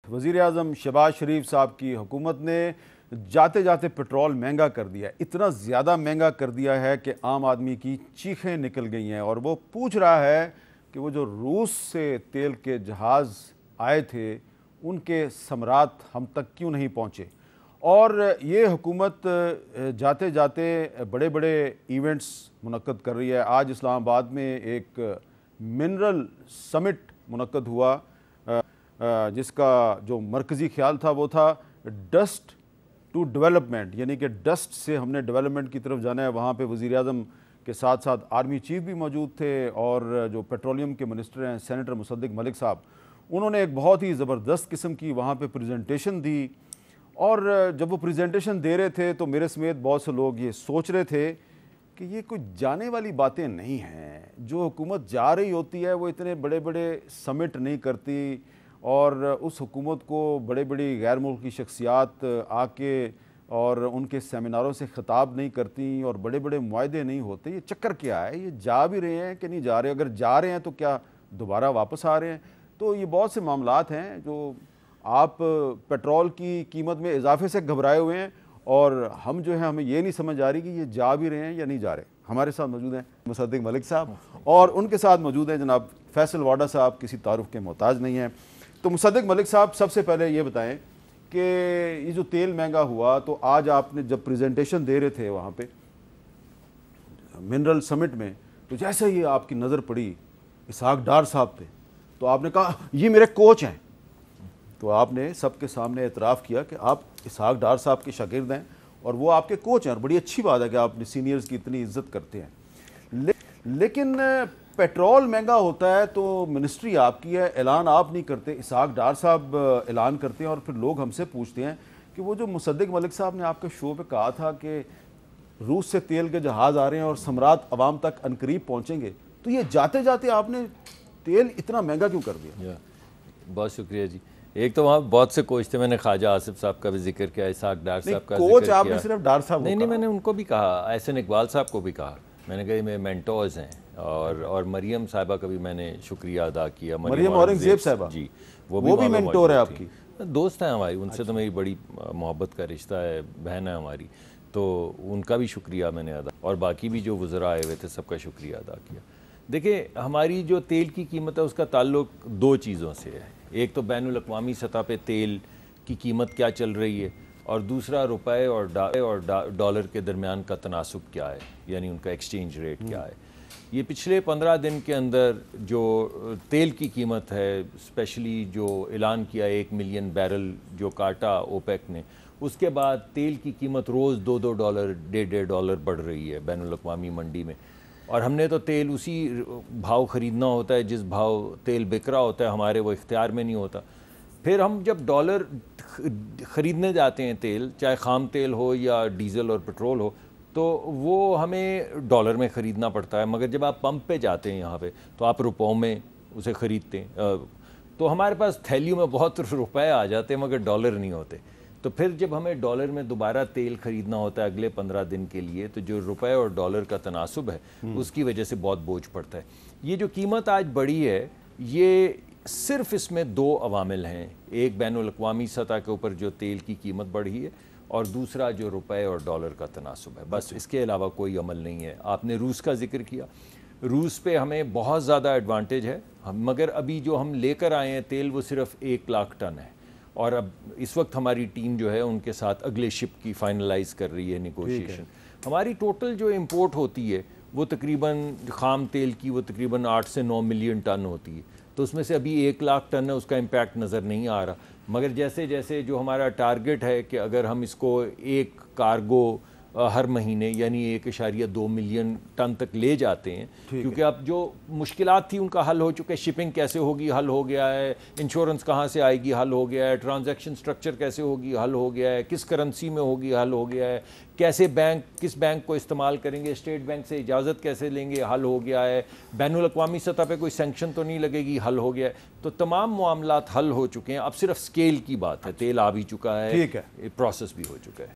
वज़ीर आज़म शहबाज शरीफ साहब की हुकूमत ने जाते जाते पेट्रोल महंगा कर दिया है। इतना ज़्यादा महंगा कर दिया है कि आम आदमी की चीखें निकल गई हैं और वो पूछ रहा है कि वो जो रूस से तेल के जहाज़ आए थे उनके समरात हम तक क्यों नहीं पहुँचे। और ये हुकूमत जाते जाते बड़े बड़े इवेंट्स मुनक्कद कर रही है। आज इस्लामाबाद में एक मिनरल समिट मुनक्कद हुआ जिसका जो मरकज़ी ख्याल था वो था डस्ट टू डेवलपमेंट, यानी कि डस्ट से हमने डेवलपमेंट की तरफ जाना है। वहाँ पे वज़ीर आज़म के साथ साथ आर्मी चीफ भी मौजूद थे और जो पेट्रोलियम के मिनिस्टर हैं सेनेटर मुसद्दिक मलिक साहब, उन्होंने एक बहुत ही ज़बरदस्त किस्म की वहाँ पे प्रेजेंटेशन दी। और जब वो प्रेजेंटेशन दे रहे थे तो मेरे समेत बहुत से लोग ये सोच रहे थे कि ये कोई जाने वाली बातें नहीं हैं। जो हुकूमत जा रही होती है वो इतने बड़े बड़े समिट नहीं करती और उस हुकूमत को बड़े बड़ी गैर मुल्की शख्सियात आके और उनके सेमिनारों से ख़िताब नहीं करती और बड़े बड़े मुआहदे नहीं होते। ये चक्कर क्या है? ये जा भी रहे हैं कि नहीं जा रहे? अगर जा रहे हैं तो क्या दोबारा वापस आ रहे हैं? तो ये बहुत से मामलात हैं जो आप पेट्रोल की कीमत में इजाफे से घबराए हुए हैं और हम जो है हमें ये नहीं समझ आ रही कि ये जा भी रहे हैं या नहीं जा रहे। हमारे साथ मौजूद हैं मुसद्दिक मलिक साहब और उनके साथ मौजूद हैं जनाब फैसल वाडा साहब, किसी तारुफ के मोहताज नहीं हैं। तो मुसद्दिक मलिक साहब, सबसे पहले ये बताएं कि ये जो तेल महंगा हुआ तो आज आपने जब प्रेजेंटेशन दे रहे थे वहाँ पे मिनरल समिट में, तो जैसे ही आपकी नज़र पड़ी इसहाक डार साहब पे तो आपने कहा ये मेरे कोच हैं। तो आपने सबके सामने एतराफ़ किया कि आप इसहाक डार साहब के शागिर्द हैं और वो आपके कोच हैं और बड़ी अच्छी बात है कि आप सीनियर्स की इतनी इज्जत करते हैं। लेकिन पेट्रोल महंगा होता है तो मिनिस्ट्री आपकी है, ऐलान आप नहीं करते, इसहाक डार साहब ऐलान करते हैं और फिर लोग हमसे पूछते हैं कि वो जो मुसद्दिक मलिक साहब ने आपके शो पे कहा था कि रूस से तेल के जहाज़ आ रहे हैं और समरात अवाम तक अनकरीब पहुँचेंगे, तो ये जाते जाते आपने तेल इतना महंगा क्यों कर दिया? बहुत शुक्रिया जी। एक तो वहाँ बहुत से कोच थे, मैंने ख्वाजा आसिफ साहब का भी जिक्र किया, इसहाक डार साहब का कोच जिक्र आपने किया। सिर्फ डार साहब नहीं, मैंने उनको भी कहा, एहसन इकबाल साहब को भी कहा, मैंने कहा मेरे मेंटोर्स हैं और मरियम साहिबा का भी मैंने शुक्रिया अदा किया। मरियम औरंगजेब साहिबा जी, वो भी मेंटोर है आपकी, दोस्त हैं हमारी, उनसे तो मेरी बड़ी मोहब्बत का रिश्ता है, बहन है हमारी, तो उनका भी शुक्रिया मैंने अदा और बाकी भी जो वज़रा आए हुए थे सबका शुक्रिया अदा किया। देखिए, हमारी जो तेल की कीमत है उसका ताल्लुक दो चीज़ों से है। एक तो बैनुल अक़वामी सतह पे तेल की कीमत क्या चल रही है और दूसरा रुपए और डॉलर के दरमियान का तनासुब क्या है, यानी उनका एक्सचेंज रेट क्या है। ये पिछले 15 दिन के अंदर जो तेल की कीमत है, स्पेशली जो ऐलान किया 1 मिलियन बैरल जो काटा ओपेक ने, उसके बाद तेल की कीमत रोज़ $2 $1.5 बढ़ रही है बैनुल अक़वामी मंडी में। और हमने तो तेल उसी भाव ख़रीदना होता है जिस भाव तेल बिक रहा होता है, हमारे वो इख्तियार में नहीं होता। फिर हम जब डॉलर ख़रीदने जाते हैं तेल, चाहे ख़ाम तेल हो या डीज़ल और पेट्रोल हो, तो वो हमें डॉलर में ख़रीदना पड़ता है। मगर जब आप पंप पे जाते हैं यहाँ पे तो आप रुपयों में उसे ख़रीदते हैं, तो हमारे पास थैलियों में बहुत रुपए आ जाते हैं मगर डॉलर नहीं होते। तो फिर जब हमें डॉलर में दोबारा तेल ख़रीदना होता है अगले 15 दिन के लिए, तो जो रुपए और डॉलर का तनासुब है उसकी वजह से बहुत बोझ पड़ता है। ये जो कीमत आज बढ़ी है, ये सिर्फ इसमें दो अवामिल हैं, एक बैनुल अक़वामी सतह के ऊपर जो तेल की कीमत बढ़ी है और दूसरा जो रुपए और डॉलर का तनासुब है, बस इसके अलावा कोई अमल नहीं है। आपने रूस का जिक्र किया, रूस पे हमें बहुत ज़्यादा एडवांटेज है, मगर अभी जो हम लेकर आए हैं तेल वो सिर्फ 1 लाख टन है और अब इस वक्त हमारी टीम जो है उनके साथ अगले शिप की फाइनलाइज कर रही है निगोशिएशन। हमारी टोटल जो इंपोर्ट होती है वो तकरीबन ख़ाम तेल की वो तकरीबन 8 से 9 मिलियन टन होती है, तो उसमें से अभी 1 लाख टन है, उसका इम्पैक्ट नज़र नहीं आ रहा। मगर जैसे जैसे जो हमारा टारगेट है कि अगर हम इसको एक कार्गो हर महीने यानी 1.2 मिलियन टन तक ले जाते हैं, क्योंकि अब जो मुश्किलात थी उनका हल हो चुका है, शिपिंग कैसे होगी हल हो गया है, इंश्योरेंस कहाँ से आएगी हल हो गया है, ट्रांजैक्शन स्ट्रक्चर कैसे होगी हल हो गया है, किस करेंसी में होगी हल हो गया है, कैसे बैंक किस बैंक को इस्तेमाल करेंगे, स्टेट बैंक से इजाज़त कैसे लेंगे हल हो गया है, बैनुल अक़वामी सतह पे कोई सैंक्शन तो नहीं लगेगी हल हो गया है। तो तमाम मामलात हल हो चुके हैं, अब सिर्फ स्केल की बात है, तेल आ भी चुका है, प्रोसेस भी हो चुका है।